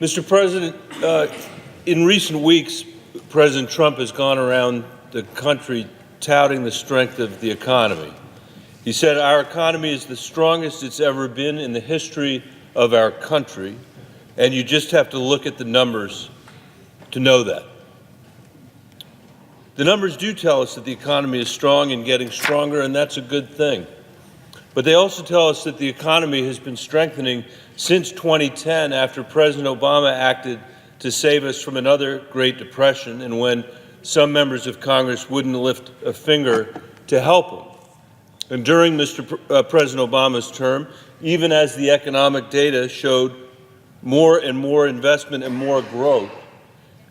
Mr. President, in recent weeks, President Trump has gone around the country touting the strength of the economy. He said our economy is the strongest it's ever been in the history of our country, and you just have to look at the numbers to know that. The numbers do tell us that the economy is strong and getting stronger, and that's a good thing. But they also tell us that the economy has been strengthening since 2010 after President Obama acted to save us from another Great Depression and when some members of Congress wouldn't lift a finger to help him. And during President Obama's term, even as the economic data showed more and more investment and more growth,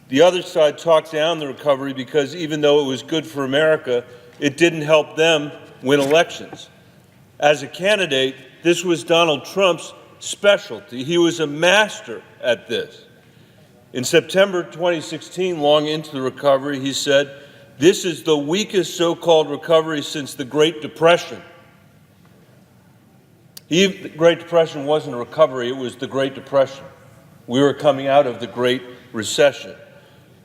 the other side talked down the recovery because even though it was good for America, it didn't help them win elections. As a candidate, this was Donald Trump's specialty. He was a master at this. In September 2016, long into the recovery, he said, "This is the weakest so-called recovery since the Great Depression." The Great Depression wasn't a recovery, it was the Great Depression. We were coming out of the Great Recession.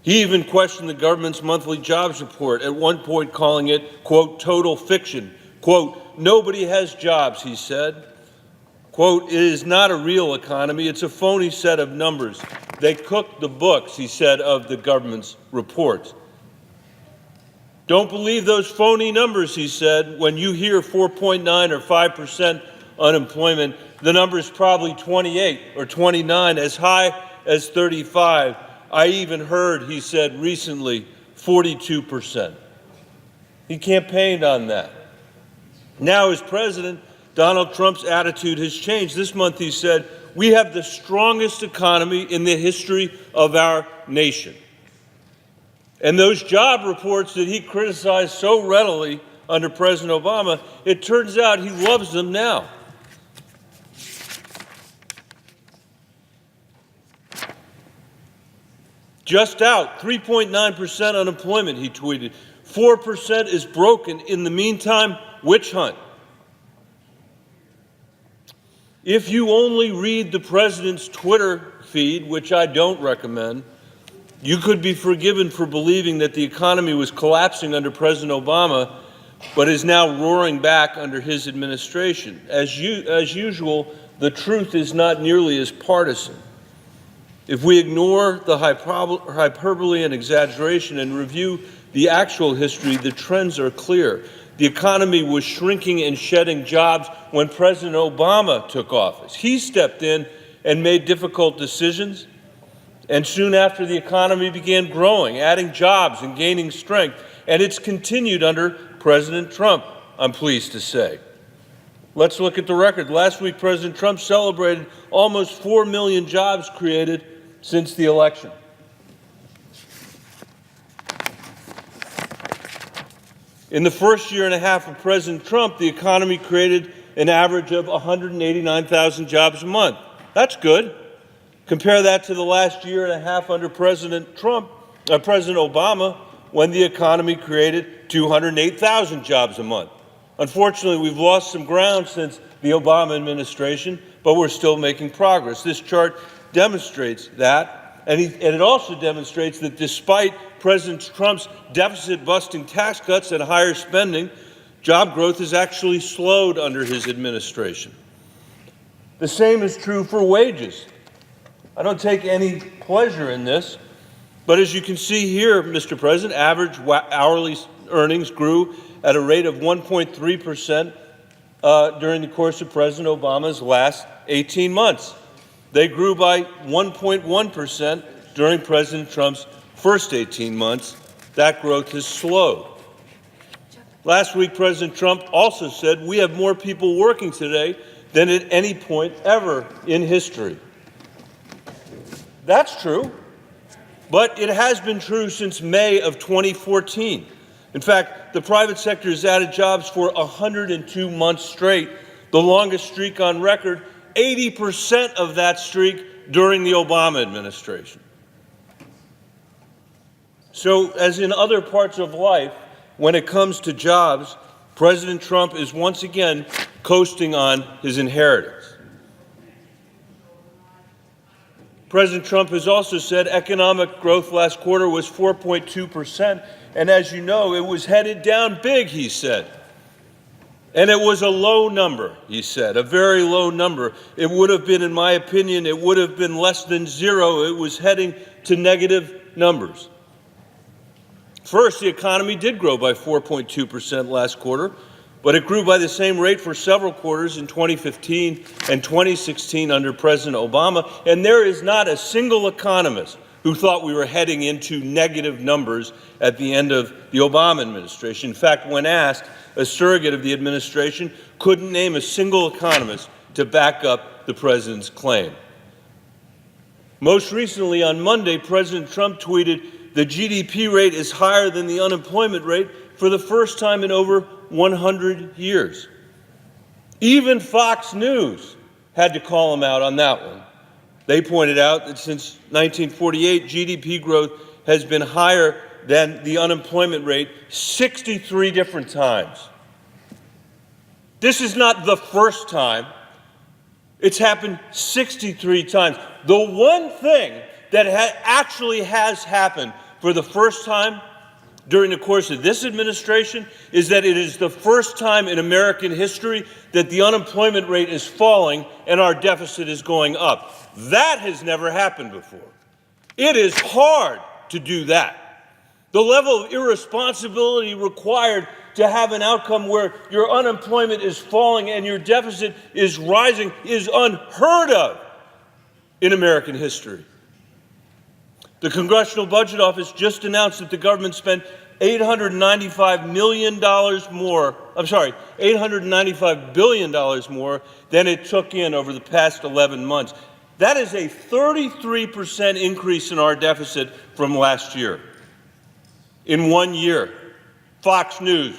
He even questioned the government's monthly jobs report, at one point calling it, quote, total fiction. Quote, nobody has jobs, he said. Quote, it is not a real economy, it's a phony set of numbers. They cooked the books, he said, of the government's reports. Don't believe those phony numbers, he said. When you hear 4.9 or 5% unemployment, the number's probably 28 or 29, as high as 35. I even heard, he said recently, 42%. He campaigned on that. Now, as president, Donald Trump's attitude has changed. This month he said, we have the strongest economy in the history of our nation. And those job reports that he criticized so readily under President Obama, it turns out he loves them now. Just out, 3.9% unemployment, he tweeted. 4% is broken. In the meantime, witch hunt. If you only read the president's Twitter feed, which I don't recommend, you could be forgiven for believing that the economy was collapsing under President Obama, but is now roaring back under his administration. As usual, the truth is not nearly as partisan. If we ignore the hyperbole and exaggeration and review the actual history, the trends are clear. The economy was shrinking and shedding jobs when President Obama took office. He stepped in and made difficult decisions, and soon after the economy began growing, adding jobs and gaining strength, and it's continued under President Trump, I'm pleased to say. Let's look at the record. Last week, President Trump celebrated almost 4 million jobs created since the election. In the first year and a half of President Trump, the economy created an average of 189,000 jobs a month. That's good. Compare that to the last year and a half under President Obama, when the economy created 208,000 jobs a month. Unfortunately, we've lost some ground since the Obama administration, but we're still making progress. This chart demonstrates that. And it also demonstrates that despite President Trump's deficit-busting tax cuts and higher spending, job growth has actually slowed under his administration. The same is true for wages. I don't take any pleasure in this, but as you can see here, Mr. President, average hourly earnings grew at a rate of 1.3% during the course of President Obama's last 18 months. They grew by 1.1% during President Trump's first 18 months. That growth has slowed. Last week, President Trump also said we have more people working today than at any point ever in history. That's true, but it has been true since May of 2014. In fact, the private sector has added jobs for 102 months straight, the longest streak on record, 80% of that streak during the Obama administration. So, as in other parts of life, when it comes to jobs, President Trump is once again coasting on his inheritance. President Trump has also said economic growth last quarter was 4.2%, and as you know, it was headed down big, he said. And it was a low number, he said, a very low number. It would have been, in my opinion, it would have been less than zero. It was heading to negative numbers. First, the economy did grow by 4.2% last quarter, but it grew by the same rate for several quarters in 2015 and 2016 under President Obama, and there is not a single economist who thought we were heading into negative numbers at the end of the Obama administration. In fact, when asked, a surrogate of the administration couldn't name a single economist to back up the president's claim. Most recently, on Monday, President Trump tweeted, "The GDP rate is higher than the unemployment rate for the first time in over 100 years. Even Fox News had to call him out on that one. They pointed out that since 1948, GDP growth has been higher than the unemployment rate 63 different times. This is not the first time. It's happened 63 times. The one thing that actually has happened for the first time during the course of this administration is that it is the first time in American history that the unemployment rate is falling and our deficit is going up. That has never happened before. It is hard to do that. The level of irresponsibility required to have an outcome where your unemployment is falling and your deficit is rising is unheard of in American history. The Congressional Budget Office just announced that the government spent $895 billion more than it took in over the past 11 months. That is a 33% increase in our deficit from last year. In 1 year, Fox News,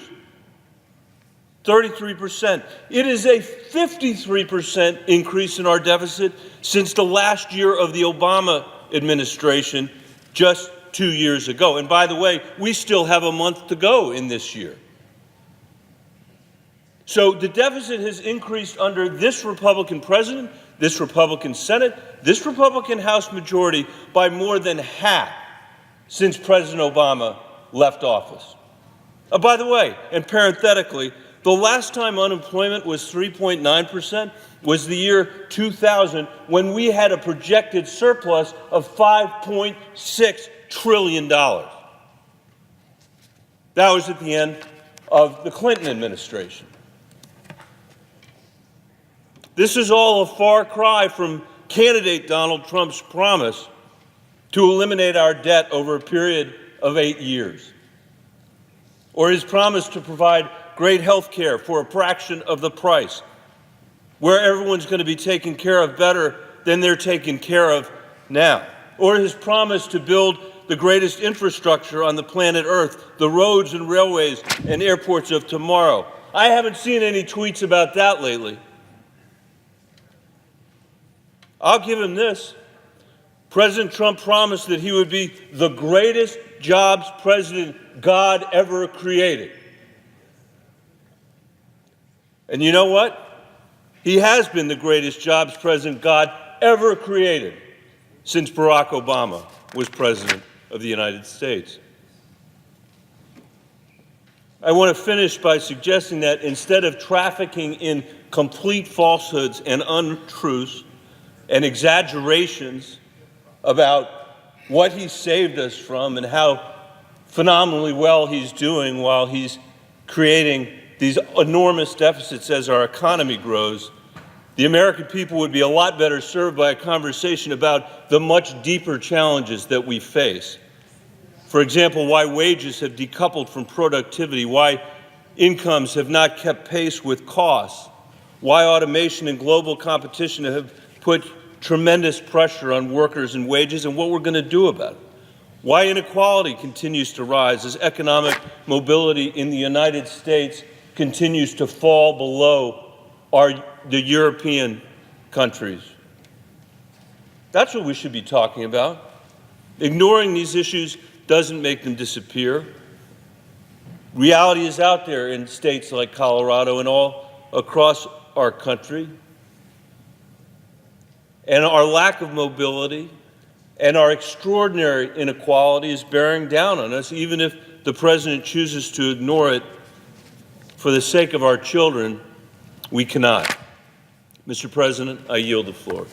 33%. It is a 53% increase in our deficit since the last year of the Obama administration just 2 years ago. And by the way, we still have a month to go in this year. So the deficit has increased under this Republican president, this Republican Senate, this Republican House majority by more than half since President Obama left office. By the way, and parenthetically, the last time unemployment was 3.9% was the year 2000, when we had a projected surplus of $5.6 trillion. That was at the end of the Clinton administration. This is all a far cry from candidate Donald Trump's promise to eliminate our debt over a period of 8 years, or his promise to provide great health care for a fraction of the price, where everyone's going to be taken care of better than they're taken care of now, or his promise to build the greatest infrastructure on the planet Earth, the roads and railways and airports of tomorrow. I haven't seen any tweets about that lately. I'll give him this. President Trump promised that he would be the greatest jobs president God ever created. And you know what? He has been the greatest jobs president God ever created since Barack Obama was president of the United States. I want to finish by suggesting that instead of trafficking in complete falsehoods and untruths and exaggerations about what he saved us from and how phenomenally well he's doing while he's creating these enormous deficits as our economy grows, the American people would be a lot better served by a conversation about the much deeper challenges that we face. For example, why wages have decoupled from productivity, why incomes have not kept pace with costs, why automation and global competition have put tremendous pressure on workers and wages, and what we're going to do about it. Why inequality continues to rise as economic mobility in the United States continues to fall below the European countries. That's what we should be talking about. Ignoring these issues doesn't make them disappear. Reality is out there in states like Colorado and all across our country. And our lack of mobility And our extraordinary inequality is bearing down on us, even if the president chooses to ignore it. For the sake of our children, we cannot. Mr. President, I yield the floor.